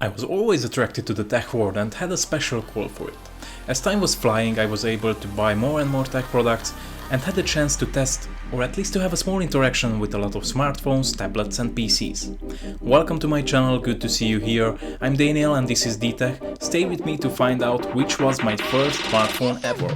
I was always attracted to the tech world and had a special call for it. As time was flying, I was able to buy more and more tech products and had the chance to test, or at least to have a small interaction with a lot of smartphones, tablets and PCs. Welcome to my channel, good to see you here. I'm Daniel and this is DTech. Stay with me to find out which was my first smartphone ever.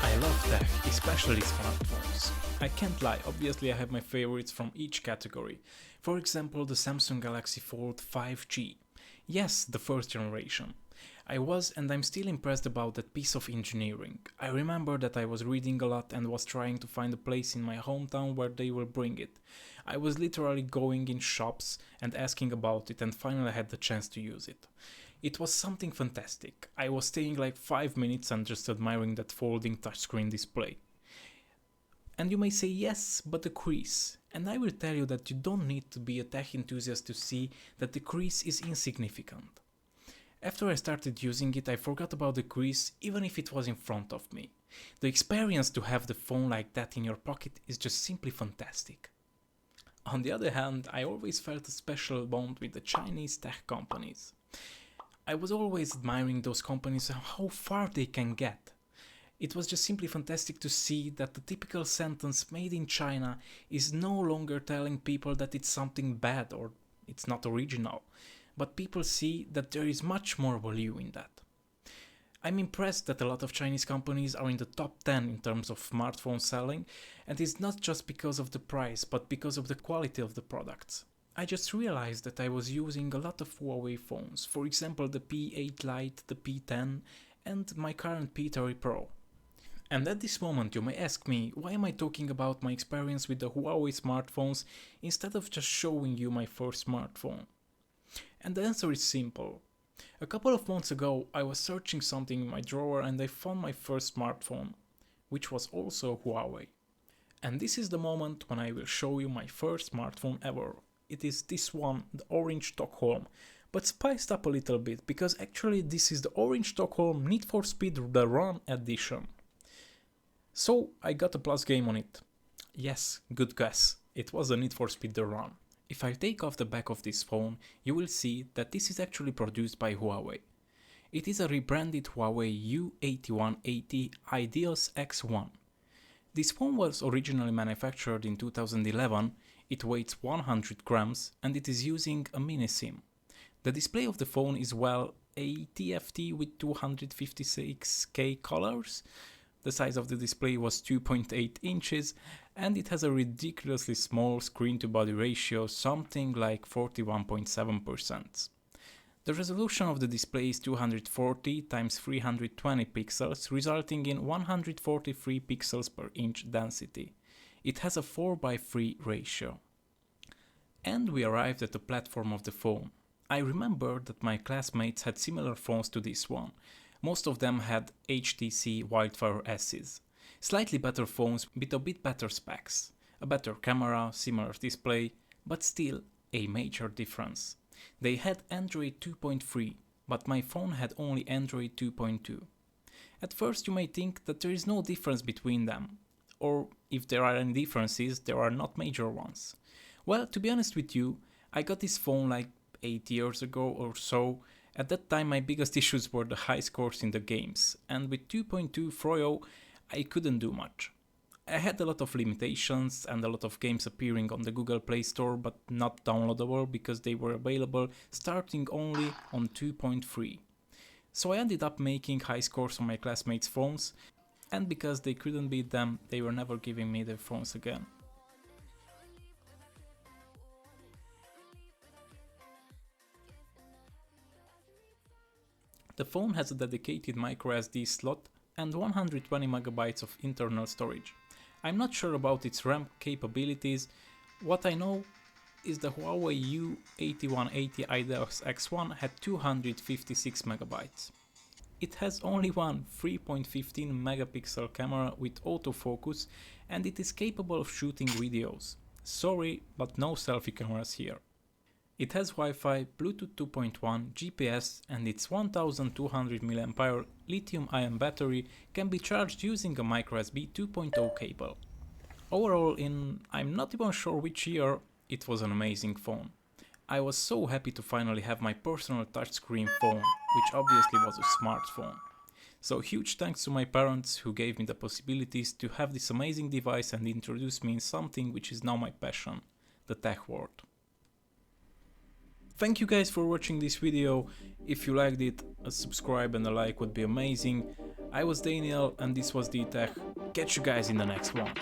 I love tech, especially smartphones. I can't lie, obviously I have my favorites from each category. For example, the Samsung Galaxy Fold 5G. Yes, the first generation. I was and I'm still impressed about that piece of engineering. I remember that I was reading a lot and was trying to find a place in my hometown where they will bring it. I was literally going in shops and asking about it and finally had the chance to use it. It was something fantastic. I was staying like 5 minutes and just admiring that folding touchscreen display. And you may say yes, but the crease. And I will tell you that you don't need to be a tech enthusiast to see that the crease is insignificant. After I started using it, I forgot about the crease even if it was in front of me. The experience to have the phone like that in your pocket is just simply fantastic. On the other hand, I always felt a special bond with the Chinese tech companies. I was always admiring those companies and how far they can get. It was just simply fantastic to see that the typical sentence made in China is no longer telling people that it's something bad or it's not original, but people see that there is much more value in that. I'm impressed that a lot of Chinese companies are in the top 10 in terms of smartphone selling, and it's not just because of the price, but because of the quality of the products. I just realized that I was using a lot of Huawei phones, for example the P8 Lite, the P10 and my current P30 Pro. And at this moment you may ask me, why am I talking about my experience with the Huawei smartphones instead of just showing you my first smartphone? And the answer is simple. A couple of months ago I was searching something in my drawer and I found my first smartphone, which was also Huawei. And this is the moment when I will show you my first smartphone ever. It is this one, the Orange Stockholm, but spiced up a little bit because actually this is the Orange Stockholm Need for Speed The Run edition. So I got a plus game on it. Yes, good guess, it was a Need for Speed The Run. If I take off the back of this phone, you will see that this is actually produced by Huawei. It is a rebranded Huawei U8180 Ideos X1. This phone was originally manufactured in 2011, it weighs 100 grams and it is using a mini SIM. The display of the phone is well a TFT with 256K colors. The size of the display was 2.8 inches and it has a ridiculously small screen-to-body ratio, something like 41.7%. The resolution of the display is 240 x 320 pixels, resulting in 143 pixels per inch density. It has a 4:3 ratio. And we arrived at the platform of the phone. I remember that my classmates had similar phones to this one. Most of them had HTC Wildfire S's. Slightly better phones with a bit better specs. A better camera, similar display, but still a major difference. They had Android 2.3, but my phone had only Android 2.2. At first you may think that there is no difference between them, or if there are any differences, there are not major ones. Well, to be honest with you, I got this phone like 8 years ago or so. At that time my biggest issues were the high scores in the games, and with 2.2 Froyo I couldn't do much. I had a lot of limitations and a lot of games appearing on the Google Play Store but not downloadable because they were available starting only on 2.3. So I ended up making high scores on my classmates' phones, and because they couldn't beat them, they were never giving me their phones again. The phone has a dedicated microSD slot and 120 MB of internal storage. I'm not sure about its RAM capabilities. What I know is the Huawei U8180 Ideos X1 had 256 MB. It has only one 3.15 megapixel camera with autofocus and it is capable of shooting videos. Sorry, but no selfie cameras here. It has Wi-Fi, Bluetooth 2.1, GPS and its 1200 mAh lithium-ion battery can be charged using a microSD 2.0 cable. Overall, I'm not even sure which year, it was an amazing phone. I was so happy to finally have my personal touchscreen phone, which obviously was a smartphone. So huge thanks to my parents who gave me the possibilities to have this amazing device and introduce me in something which is now my passion, the tech world. Thank you guys for watching this video. If you liked it, a subscribe and a like would be amazing. I was Daniel and this was D-Tech. Catch you guys in the next one.